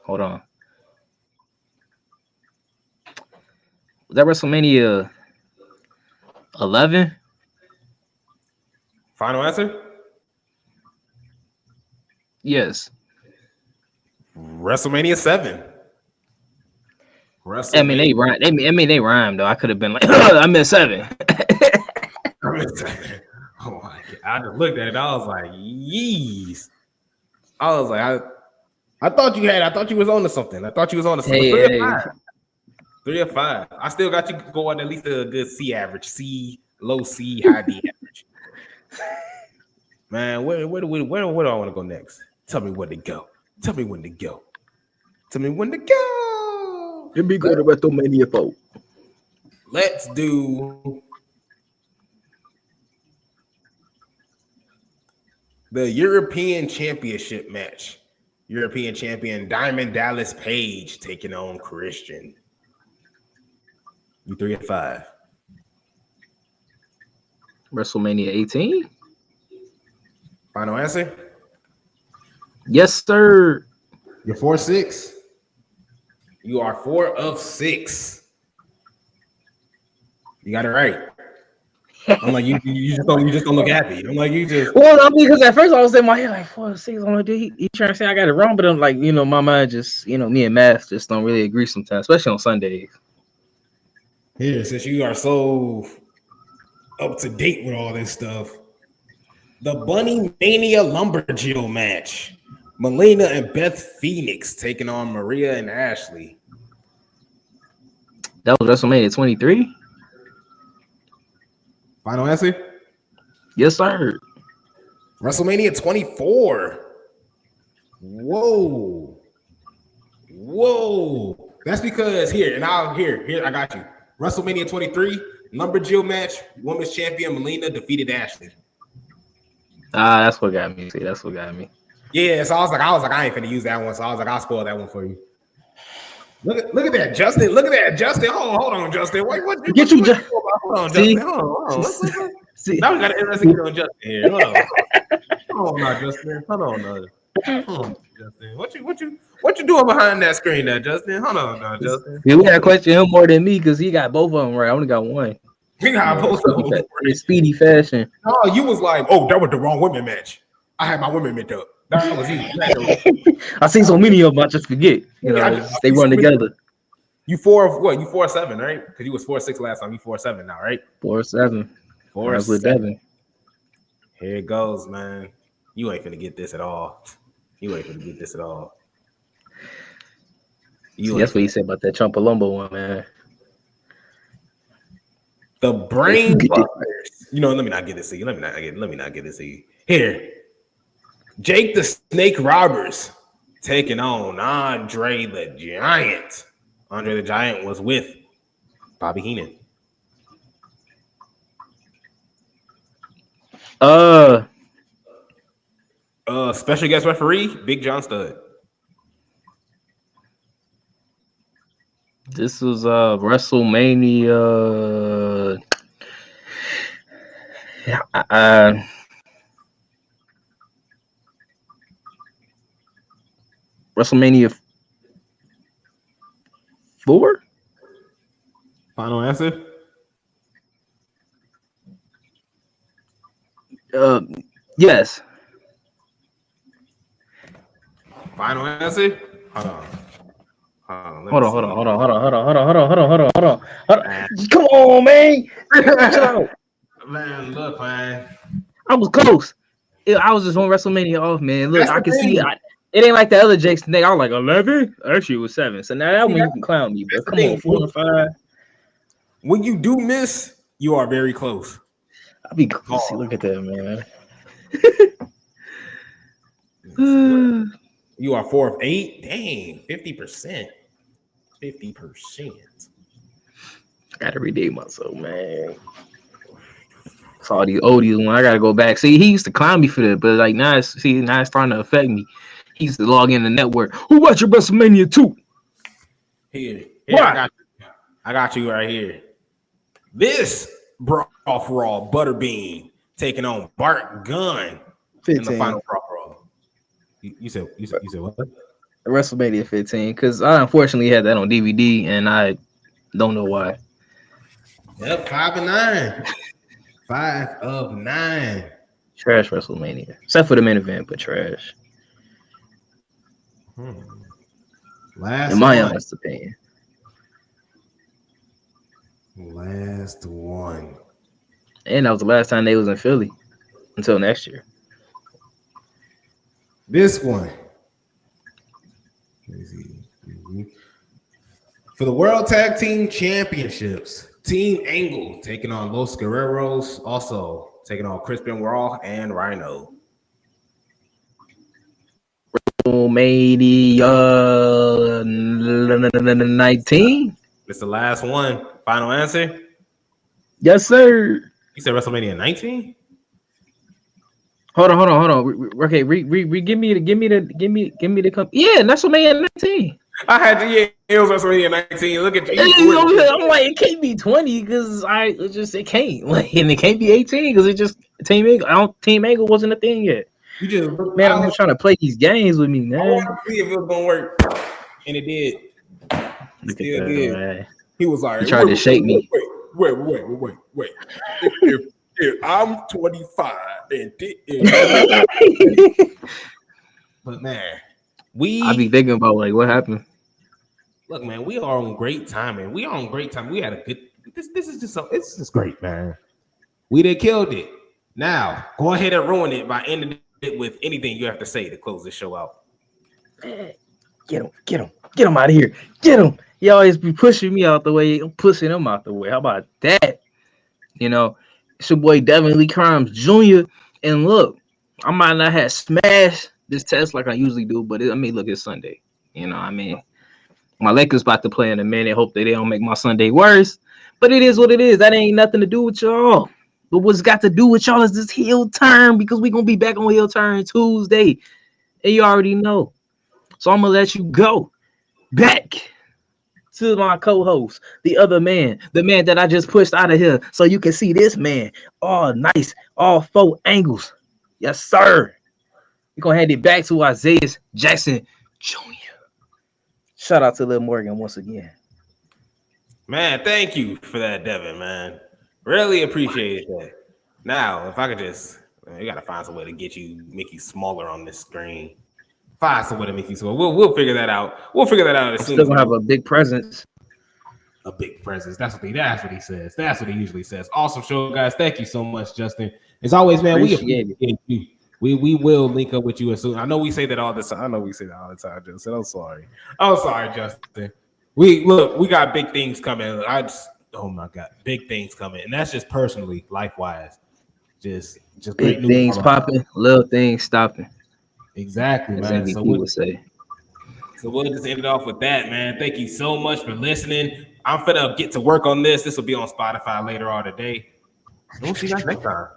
hold on. Was that WrestleMania 11? Final answer? Yes. WrestleMania 7. I mean, they rhymed. They rhymed though. I could have been like, I meant 7. Oh my God. I just looked at it. I was like, yeez. I was like, I thought you was on to something. I thought you was on to something. Hey. 3 or 5. I still got you going at least a good C average. C, low C, high D average. Man, where do I want to go next? Tell me when to go. Let me go to WrestleMania 4. Let's do the European Championship match. European champion Diamond Dallas Page taking on Christian. You 3 or 5. WrestleMania 18. Final answer? Yes, sir. You're 4-6. You are 4 of 6. You got it right. I'm like, you just don't look happy. I'm like, you just. Well, I mean, because at first I was in my head like 4 of 6. I'm like, dude, he trying to say I got it wrong, but I'm like, my mind just, me and math just don't really agree sometimes, especially on Sundays. Here, since you are so up to date with all this stuff, the Bunny Mania Lumberjill match. Melina and Beth Phoenix taking on Maria and Ashley. That was WrestleMania 23. Final answer? Yes, sir. WrestleMania 24. Whoa. That's because here, I got you. WrestleMania 23, Lumberjill match, women's champion Melina defeated Ashley. That's what got me. See, that's what got me. Yeah, so I was like, I ain't finna use that one. So I was like, I'll spoil that one for you. Look at that, Justin. Hold on, Justin. Wait, what? Get you, Justin. Hold on, Justin. Hold on. See. Now we got an interesting on Justin here. Hold on, now, Justin. Hold on, Justin. What you doing behind that screen, there, Justin? Hold on, now, Justin. Yeah, we gotta question him more than me because he got both of them right. I only got one. We got both of them in speedy fashion. No, you was like, oh, that was the wrong women match. I had my women mixed up. That was easy. I see so many of them, I just forget. They run together. You 4 of what? You 4-7, right? Because you was 4-6 last time. You 4-7 now, right? 4-7. 4-7 with Devin. Here it goes, man. You ain't finna get this at all. You See, like that's what he said about that Chumpalumbo one, man. the If you brain get this, busters. You know, let me not get this to you. Let me not get this to you. Here, Jake the Snake Roberts taking on Andre the Giant. Andre the Giant was with Bobby Heenan. Special guest referee, Big John Studd. this was WrestleMania. WrestleMania 4. Final answer. Yes. Final answer. Hold on. Hold on. Come on, man. Chill out. Man, look, man. I was close. I was just on WrestleMania off, man. Look, That's I the can see thing. it ain't like the other Jake's thing. I was like 11. Actually, it was 7. So now that See, one you can clown me, but that's the come on, thing. 4 and 5. When you do miss, you are very close. I'll be close. See, look at that, man. You are 4 of 8. Dang, 50%. 50%. Gotta redeem myself, man. Saw these oldies when I gotta go back. See, he used to clown me for that, but like now it's starting to affect me. He used to log in the network. Who watched your WrestleMania 2? Here, What? I got you right here. This Brawl for All Butterbean taking on Bart Gunn 15. in the final Brawl for All. You said what? WrestleMania 15, because I unfortunately had that on DVD and I don't know why. Yep, 5 of 9. 5 of 9. Trash WrestleMania, except for the main event, but trash. Last in my one. honest opinion. Last one. And that was the last time they was in Philly until next year. This one. Let me see. For the World Tag Team Championships, Team Angle taking on Los Guerreros, also taking on Chris Benoit and Rhino. WrestleMania 19. It's the last one. Final answer. Yes, sir. You said WrestleMania 19? Hold on. Okay, give me the yeah, WrestleMania 19. I had to, yeah, it was WrestleMania 19. Look at you. I'm like, it can't be 20 because it can't. Like, and it can't be 18 because it just Team Angle. Team Angle wasn't a thing yet. You just Man, I'm just trying to play these games with me, man. I wanted to see if it was gonna work, and it did. It still did. Man. He was like, he tried to shake me. Wait. If I'm 25 and but man, I be thinking about like what happened. Look, man, we are on great timing. We are on great time. We had a good. This is just so. It's just great, man. We did killed it. Now go ahead and ruin it by ending it with anything you have to say to close this show out. Man, get him out of here. Get him. He always be pushing me out the way. I'm pushing him out the way. How about that? You know, it's your boy Devin Lee Crimes Jr. And look, I might not have smashed this test like I usually do, but look, it's Sunday. You know, my Lakers about to play in a minute. Hope that they don't make my Sunday worse. But it is what it is. That ain't nothing to do with y'all. But what's got to do with y'all is this heel turn, because we're going to be back on heel turn Tuesday. And you already know. So I'm going to let you go back to my co-host, the other man, the man that I just pushed out of here so you can see this man. All nice, all 4 angles. Yes, sir. We're going to hand it back to Isaiah Jackson Jr. Shout out to Lil Morgan once again. Man, thank you for that, Devin, man. Really appreciate that. Now, if I could just, you got to find some way to make you smaller on this screen. Find some way to make you smaller. We'll figure that out. We'll figure that out as soon as. Still going to have a big presence. A big presence. That's what he says. That's what he usually says. Awesome show, guys. Thank you so much, Justin. As always, man, we appreciate you. We will link up with you as soon. I know we say that all the time. Justin. I'm sorry, Justin. We got big things coming. Oh my God, big things coming, and that's just personally, life wise, just great Big news. things popping, little things stopping. Exactly, As man. MVP would say. So we'll just end it off with that, man. Thank you so much for listening. I'm finna get to work on this. This will be on Spotify later on today. We'll see you guys next time.